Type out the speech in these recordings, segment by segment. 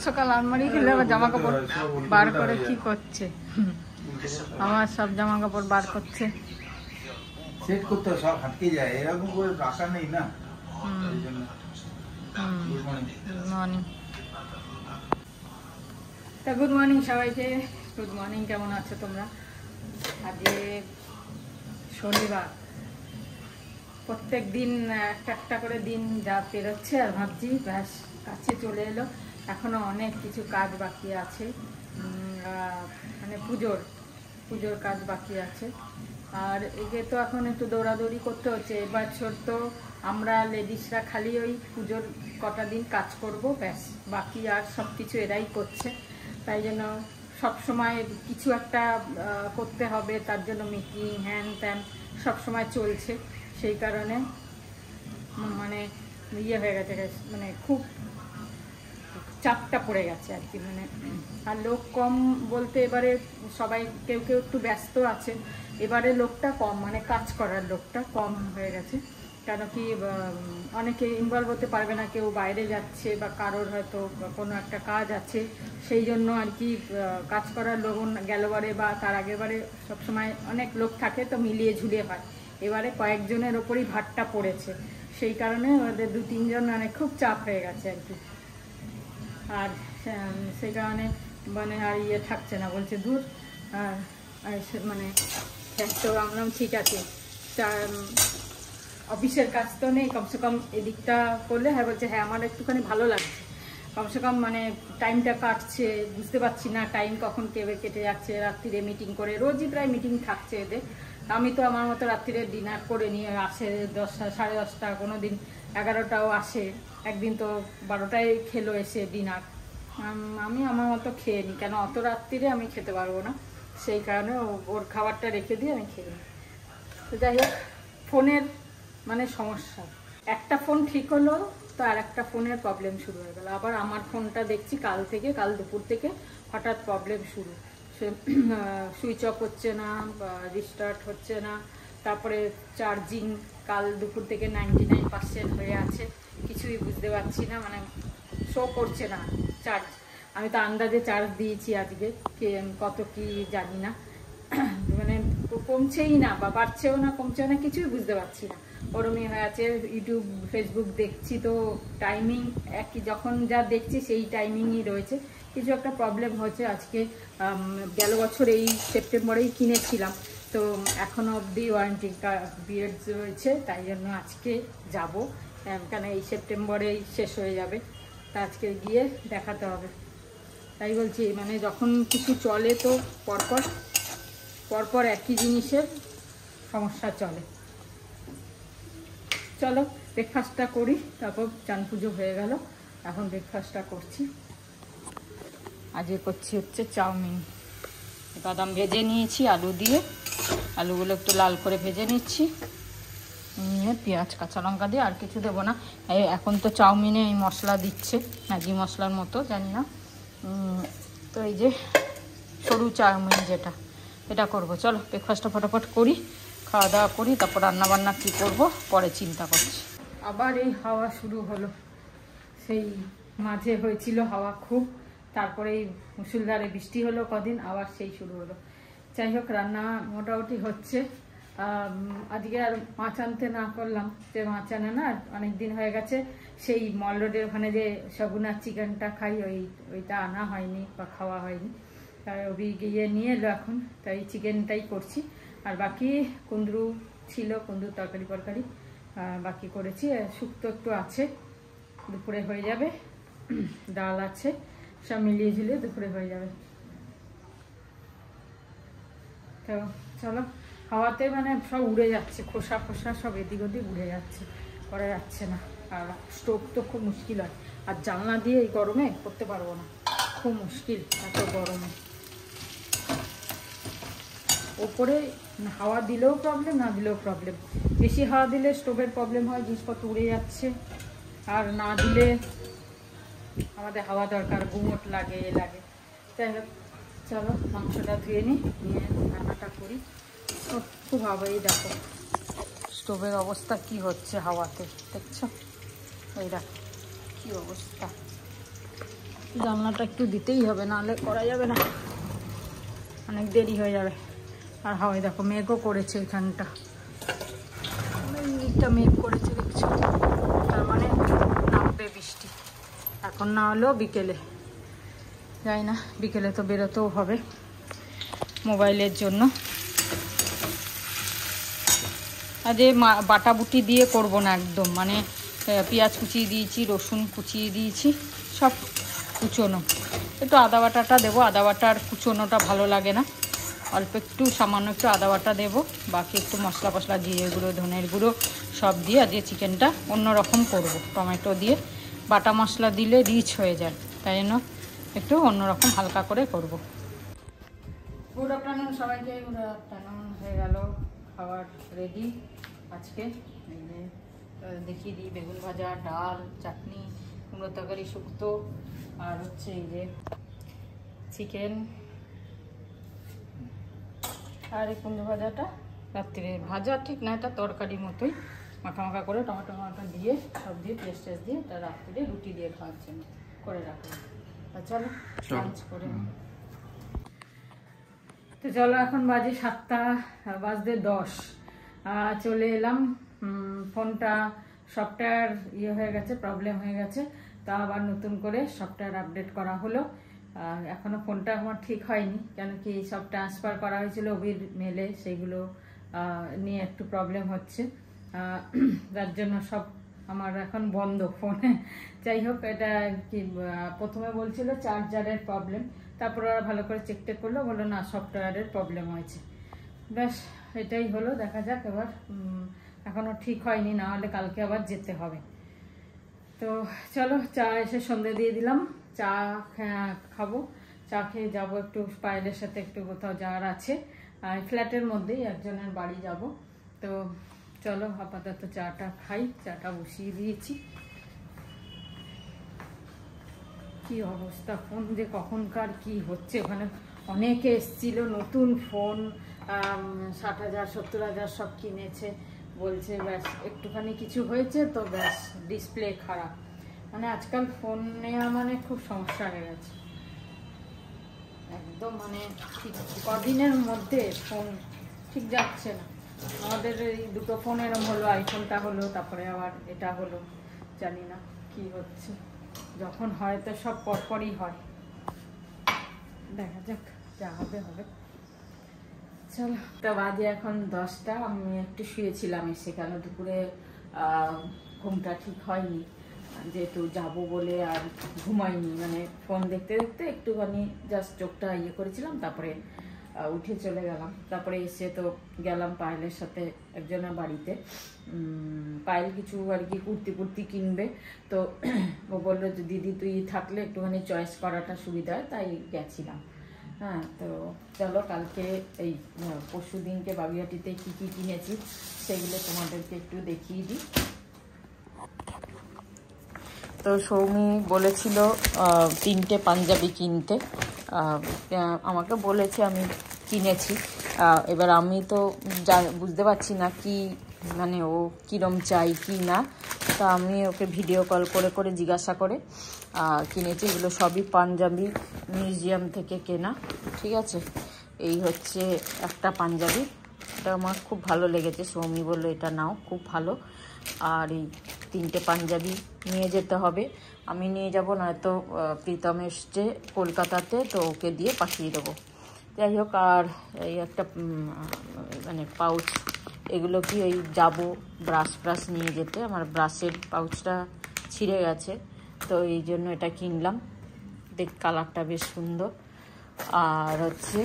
সকাল আলমারি খুলে জামা কাপড় বার করে কি করছে, আমার সব জামা কাপড় বার করছে। সেট করতে সব হাটকে যায়, এরকম করে রাখা নেই না। Good morning. তা গুড মর্নিং সবাইকে, গুড মর্নিং। কেমন আছো তোমরা? আজকে শনিবার, প্রত্যেক দিন একটা করে দিন যা পেরোচ্ছে আর ভাবছি ব্যাস কাছে চলে এলো। এখনো অনেক কিছু কাজ বাকি আছে, মানে পুজোর কাজ বাকি আছে। আর একে তো এখন একটু দৌড়াদৌড়ি করতে হচ্ছে। এবছর তো আমরা লেডিসরা খালি ওই পুজোর কটা দিন কাজ করব ব্যাস, বাকি আর সব কিছু এরাই করছে। তাই জন্য সবসময় কিছু একটা করতে হবে, তার জন্য মিটিং হ্যান ত্যান সবসময় চলছে। সেই কারণে মানে ইয়ে হয়ে গেছে, মানে খুব চাপটা পড়ে গেছে আর কি। মানে আর লোক কম বলতে এবারে সবাই কেউ একটু ব্যস্ত আছে, এবারে লোকটা কম, মানে কাজ করার লোকটা কম হয়ে গেছে। কেন কি অনেকে ইনভলভ হতে পারবে না, কেউ বাইরে যাচ্ছে বা কারোর হয়তো কোনো একটা কাজ আছে, সেই জন্য আর কি কাজ করার লোক গেলবারে বা তার আগেবারে সবসময় অনেক লোক থাকে, তো মিলিয়ে ঝুলিয়ে হয়। এবারে কয়েকজনের ওপরই ভারটা পড়েছে, সেই কারণে ওদের 2-3 জন মানে খুব চাপ হয়ে গেছে আর কি। আর সেই কারণে মানে আর ইয়ে থাকছে না, বলছে দূর। আর মানে তো আমরা ঠিক আছে, অফিসের কাজ তো নেই, কমসে কম এদিকটা করলে হ্যাঁ। বলছে হ্যাঁ আমার একটুখানি ভালো লাগছে, কমসে কম মানে টাইমটা কাটছে, বুঝতে পারছি না টাইম কখন কেটে যাচ্ছে। রাত্রিরে মিটিং করে, রোজই প্রায় মিটিং থাকছে এদের। আমি তো আমার মতো রাত্রিরে ডিনার করে নিয়ে আসে 10টা, 10:30, কোনো দিন 11টাও আসে। একদিন তো 12টায় খেলো এসে ডিনার। আমি আমার মতো খেয়ে নিই, কেন অত রাত্রিরে আমি খেতে পারবো না, সেই কারণে ওর খাবারটা রেখে দিয়ে আমি খেয়ে নিই। তো যাই হোক, ফোনের মানে সমস্যা, একটা ফোন ঠিক হলো তো আর একটা ফোনের প্রবলেম শুরু হয়ে গেল। আবার আমার ফোনটা দেখছি কাল দুপুর থেকে হঠাৎ প্রবলেম শুরু। সে সুইচ অফ হচ্ছে না বা রিস্টার্ট হচ্ছে না, তারপরে চার্জিং কাল দুপুর থেকে 99% হয়ে আছে, কিছুই বুঝতে পারছি না, মানে শো করছে না চার্জ। আমি তো আন্দাজে চার্জ দিয়েছি আজকে, কত কি জানি না, মানে কমছেই না বা বাড়ছেও না, কমছেও না, কিছুই বুঝতে পারছি না। ওরমই হয়ে আছে। ইউটিউব ফেসবুক দেখছি তো টাইমিং একই, যখন যা দেখছি সেই টাইমিংই রয়েছে। কিছু একটা প্রবলেম হয়েছে। আজকে গেল বছর এই সেপ্টেম্বরেই কিনেছিলাম, তো এখনো অবধি ওয়ারেন্টি পিরিয়ড রয়েছে, তাই জন্য আজকে যাব, কেন এই সেপ্টেম্বরেই শেষ হয়ে যাবে। তা আজকে গিয়ে দেখাতে হবে। তাই বলছি, মানে যখন কিছু চলে তো পরপর একই জিনিসের সমস্যা চলে। চলো ব্রেকফাস্টটা করি, তারপর চান পুজো হয়ে গেল, এখন ব্রেকফাস্টটা করছি। আজকে করছি হচ্ছে চাউমিন। বাদাম ভেজে নিয়েছি আলু দিয়ে, আলুগুলো একটু লাল করে ভেজে নিচ্ছি, নিয়ে পেঁয়াজ কাঁচা লঙ্কা দিয়ে, আর কিছু দেবো না। এখন তো চাউমিনে এই মশলা দিচ্ছে, ম্যাগি মশলার মতো, জানি না। তো এই যে সরু চাউমিন যেটা, এটা করবো। চলো ব্রেকফাস্টটা ফটাফট করি, খাওয়া দাওয়া করি, তারপর রান্নাবান্না কী করবো পরে চিন্তা করছি। আবার এই হাওয়া শুরু হলো, সেই মাঝে হয়েছিল হাওয়া খুব, তারপরে এই মুষলধারে বৃষ্টি হলো কদিন, আবার সেই শুরু হলো। যাই হোক, রান্না মোটামুটি হচ্ছে। আজকে আর মাছ আনতে না করলাম, যে মাছ আনে না অনেক দিন হয়ে গেছে, সেই মল রোডের ওখানে যে সগুনার চিকেনটা খাই, ওইটা আনা হয়নি বা খাওয়া হয়নি, তাই ওই গিয়ে নিয়ে এলো এখন, তাই চিকেনটাই করছি। আর বাকি কুন্দরু ছিল, কুন্দুর তরকারি বাকি করেছি। শুক্তো একটু আছে, দুপুরে হয়ে যাবে। ডাল আছে, সব মিলিয়ে ঝুলিয়ে দুপুরে হয়ে যাবে। তো চলো, হাওয়াতে মানে সব উড়ে যাচ্ছে, খোসা সব এদিক ওদিক উড়ে যাচ্ছে, করা যাচ্ছে না। আর স্টোভ তো খুব মুশকিল হয়, আর জানলা দিয়ে এই গরমে করতে পারবো না, খুব মুশকিল এত গরমে। ওপরে হাওয়া দিলেও প্রবলেম, না দিলেও প্রবলেম। বেশি হাওয়া দিলে স্টোভের প্রবলেম হয়, জিনিসপত্র উড়ে যাচ্ছে, আর না দিলে আমাদের হাওয়া দরকার, গুমোট লাগে, তাই হোক চলো মাংসটা ধুয়ে নিয়ে রান্নাটা করি। খুব হাওয়াই, দেখো স্টোভের অবস্থা কি হচ্ছে হাওয়াতে, দেখছো? এই দেখো কি অবস্থা, জানলাটা একটু দিতেই হবে, নাহলে করা যাবে না, অনেক দেরি হয়ে যাবে। আর হাওয়ায় দেখো মেঘও করেছে, এখানটা এইটা মেঘ করেছে দেখছো, তার মানে নামবে বৃষ্টি। এখন না হলেও বিকেলে, যাই না, বিকেলে তো বেরোতেও হবে মোবাইলের জন্য। আর যে বাটাবুটি দিয়ে করব না একদম, মানে পেঁয়াজ কুচিয়ে দিয়েছি, রসুন কুচিয়ে দিয়েছি, সব কুচোনো। একটু আদা বাটাটা দেবো, আদা বাটার কুচোনোটা ভালো লাগে না, অল্প একটু সামান্য একটু আদা বাটা দেবো, বাকি একটু মশলা ফসলা, জিরে গুঁড়ো, ধনের গুঁড়ো সব দিয়ে আজকে চিকেনটা অন্যরকম করব। টমেটো দিয়ে বাটা মশলা দিলে রিচ হয়ে যায়, তাই জন্য একটু অন্যরকম হালকা করে করব। গুড আফটারনুন সবাইকে, গুড আফটারনুন। হয়ে গেল খাবার রেডি আজকে। এই যে দেখিয়ে দিই, বেগুন ভাজা, ডাল, চাটনি, কুমড়ো তরকারি শুক্তো, আর হচ্ছে এই যে চিকেন, আর এই কুমড়ো ভাজাটা রাত্রে ভাজা ঠিক না, এটা তরকারির মতোই মাখা মাখা করে টমেটো টমেটো দিয়ে সব দিয়ে পেস্ট টেস্ট দিয়ে এটা রাত্রে রুটি দিয়ে খাওয়ার জন্য করে রাখলাম। চলো লাঞ্চ করে। তো চলো, এখন বাজে 7:10 চলে এলাম। ফোনটা সফটওয়্যার হয়ে গেছে, প্রবলেম হয়ে গেছে, তা আবার নতুন করে সফটওয়্যার আপডেট করা হলো। এখনো ফোনটা আমার ঠিক হয়নি, কেন কি সব ট্রান্সফার করা হয়েছিল ওবির মেলে, সেগুলো নিয়ে একটু প্রবলেম হচ্ছে, যার জন্য সব আমার এখন বন্ধ ফোনে। যাই হোক, এটা কি প্রথমে বলছিল চার্জারের প্রবলেম, তারপর ওরা ভালো করে চেক টেক করলো, বললো না সফটওয়্যারের প্রবলেম হয়েছে। ব্যাস এটাই হলো, দেখা যাক এবার। এখনো ঠিক হয়নি, না হলে কালকে আবার যেতে হবে। তো চলো, চা এসে সন্ধ্যে দিয়ে দিলাম, চা খাবো, চা খেয়ে যাবো একটু পায়েলের সাথে একটু কোথাও যাওয়ার আছে, ফ্ল্যাটের মধ্যেই একজনের বাড়ি যাব। তো চলো আপাতত চাটা খাই, চাটা বসিয়ে দিয়েছি। কি অবস্থা, ফোন যে কখনকার কি হচ্ছে, ওখানে অনেকে এসছিল নতুন ফোন, 60,000 70,000 সব কিনেছে, বলছে ব্যাস একটুখানি কিছু হয়েছে তো ব্যাস ডিসপ্লে খারাপ। মানে আজকাল ফোন নেওয়া মানে খুব সমস্যা হয়ে গেছে একদম, মানে ঠিক কদিনের মধ্যে ফোন ঠিক যাচ্ছে না। আমাদের এই দুটো ফোন এরম হলো, আইফোনটা হলো, তারপরে আবার এটা হলো, জানি না কি হচ্ছে। যখন হয় তো সব পরপরই হয়, দেখা যাক যা হবে হবে। চলো, তা বাজে এখন 10টা, আমি একটু শুয়েছিলাম এসে, কেন দুপুরে ঘুমটা ঠিক হয়নি, যেহেতু যাব বলে আর ঘুমাইনি, মানে ফোন দেখতে দেখতে একটুখানি জাস্ট চোখটা করেছিলাম, তারপরে উঠে চলে গেলাম। তারপরে এসে তো গেলাম পায়েলের সাথে একজনের বাড়িতে, পায়েল কিছু আর কি কুর্তি কিনবে, তো ও বললো যে দিদি তুই থাকলে একটুখানি চয়েস করাটা সুবিধা হয়, তাই গেছিলাম। হ্যাঁ, তো চলো কালকে এই পরশু দিনকে বাগুইআটিতে কী কী কিনেছি সেগুলো তোমাদেরকে একটু দেখিয়ে দিই। তো সৌমি বলেছিল 3টে পাঞ্জাবি কিনতে, আমাকে বলেছে, আমি কিনেছি। এবার আমি তো বুঝতে পারছি না কি, মানে ও কীরম চাই কি না, তা আমি ওকে ভিডিও কল করে করে জিজ্ঞাসা করে কিনেছি। এগুলো সবই পাঞ্জাবি মিউজিয়াম থেকে কেনা, ঠিক আছে। এই হচ্ছে একটা পাঞ্জাবি, এটা আমার খুব ভালো লেগেছে, সৌমি বললো এটা নাও, খুব ভালো। আর এই 3টে পাঞ্জাবি নিয়ে যেতে হবে, আমি নিয়ে যাব, নয়তো প্রীতম এসছে কলকাতাতে, তো ওকে দিয়ে পাঠিয়ে দেবো। যাই হোক, আর এই একটা মানে পাউচ, এগুলো কি ওই যাবো ব্রাশ নিয়ে যেতে, আমার ব্রাশের পাউচটা ছিঁড়ে গেছে, তো এই জন্য এটা কিনলাম। দেখ কালারটা বেশ সুন্দর। আর হচ্ছে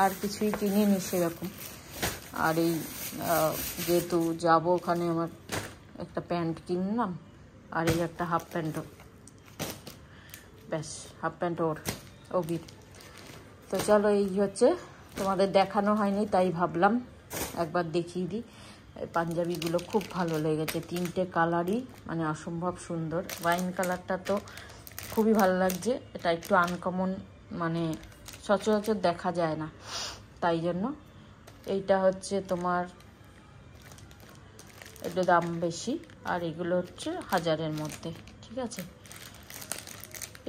আর কিছুই কিনিনি সেরকম। আর এই যেহেতু যাবো ওখানে, আমার একটা প্যান্ট কিনলাম, আর এই একটা হাফ প্যান্টও, ব্যাস হাফ প্যান্ট ওবির। তো চলো, এই হচ্ছে, তোমাদের দেখানো হয়নি তাই ভাবলাম একবার দেখিয়ে দিই। পাঞ্জাবিগুলো খুব ভালো লেগেছে, 3টে কালারই মানে অসম্ভব সুন্দর। ওয়াইন কালারটা তো খুবই ভালো লাগছে, এটা একটু আনকমন, মানে সচরাচর দেখা যায় না, তাই জন্য। এইটা হচ্ছে তোমার একটু দাম বেশি, আর এগুলো হচ্ছে 1000-এর মধ্যে, ঠিক আছে।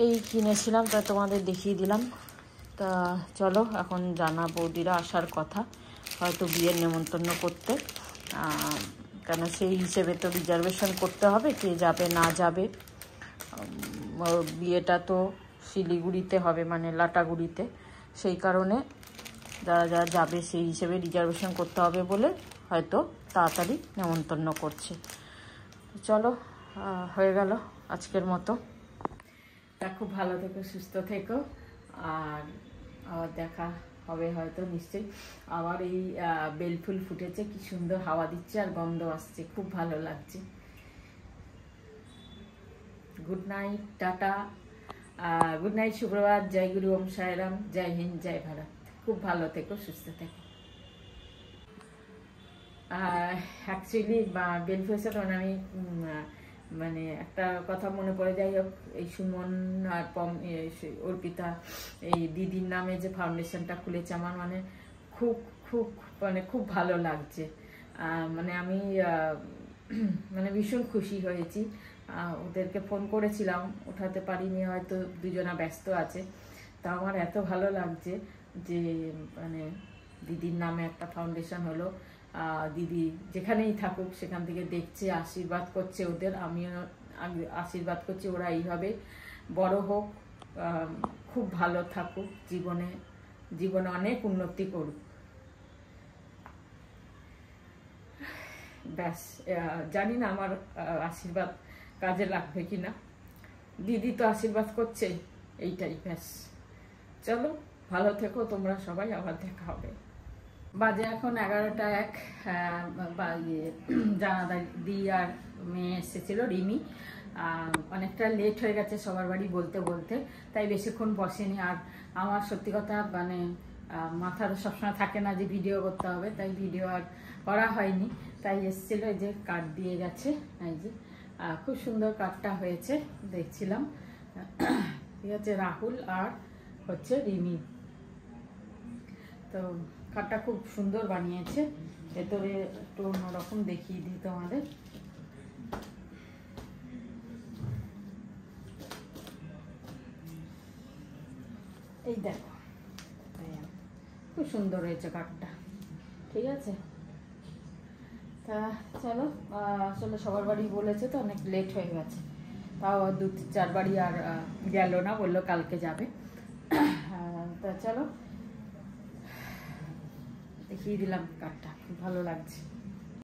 এই কিনেছিলাম, তা তোমাদের দেখিয়ে দিলাম। তা চলো এখন জানা বৌদিরা আসার কথা, হয়তো বিয়ের নেমন্তন্ন করতে, কেন সেই হিসেবে তো রিজার্ভেশন করতে হবে কে যাবে না যাবে। বিয়েটা তো শিলিগুড়িতে হবে, মানে লাটাগুড়িতে, সেই কারণে যারা যারা যাবে সেই হিসেবে রিজার্ভেশন করতে হবে বলে হয়তো তাড়াতাড়ি নেমন্তন্ন করছে। চলো হয়ে গেল আজকের মতো। তা খুব ভালো থেকো, সুস্থ থেকো, আর আবার দেখা হবে হয়তো নিশ্চয়ই। আবার এই বেলফুল ফুটেছে, কি সুন্দর হাওয়া দিচ্ছে আর গন্ধ আসছে, খুব ভালো লাগছে। Good night, tata, good night, সুপ্রভাত, জয় গুরু, ওম সাইরাম, জয় হিন্দ, জয় ভারত। খুব ভালো থেকো, সুস্থ থেকো। অ্যাকচুয়ালি বেলফুলের সাথে আমি মানে একটা কথা মনে পড়ে, যাই হোক, এই সুমন আর অর্পিতা এই দিদির নামে যে ফাউন্ডেশনটা খুলেছে, আমার মানে খুব খুব মানে খুব ভালো লাগছে। মানে আমি মানে ভীষণ খুশি হয়েছি। ওদেরকে ফোন করেছিলাম, ওঠাতে পারিনি, হয়তো দুজনা ব্যস্ত আছে। তা আমার এত ভালো লাগছে যে মানে দিদির নামে একটা ফাউন্ডেশন হলো। দিদি যেখানেই থাকুক সেখান থেকে দেখছে, আশীর্বাদ করছে ওদের, আমিও আশীর্বাদ করছি ওরা এইভাবে বড় হোক, খুব ভালো থাকুক, জীবনে অনেক উন্নতি করুক। ব্যাস, জানি না আমার আশীর্বাদ কাজে লাগবে কিনা, দিদি তো আশীর্বাদ করছে, এইটাই ব্যাস। চলো ভালো থেকো তোমরা সবাই, আবার দেখা হবে। বাজে এখন 11টা 1, জানাদা দি আর মেয়ে এসেছিল রিমি, অনেকটা লেট হয়ে গেছে সবার বাড়ি বলতে বলতে, তাই বেশিক্ষণ বসেনি। আর আমার সত্যি কথা মানে মাথার সবসময় থাকে না যে ভিডিও করতে হবে, তাই ভিডিও আর করা হয়নি। তাই এসেছিল, এই যে কার্ড দিয়ে গেছে, এই যে খুব সুন্দর কার্ডটা হয়েছে, দেখছিলাম। ঠিক আছে, রাহুল আর হচ্ছে রিমি, তো কার্ডটা খুব সুন্দর বানিয়েছে। ভেতরে একটু অন্যরকম দেখিয়ে দিই তোমাদের। এই দেখো, খুব সুন্দর হয়েছে কার্ডটা, ঠিক আছে। তা চলো, আসলে সবার বাড়ি বলেছে তো অনেক লেট হয়ে গেছে, তাও 2-4 বাড়ি আর গেল না, বললো কালকে যাবে। তা চলো দেখিয়ে দিলাম কার্ডটা, খুব ভালো লাগছে।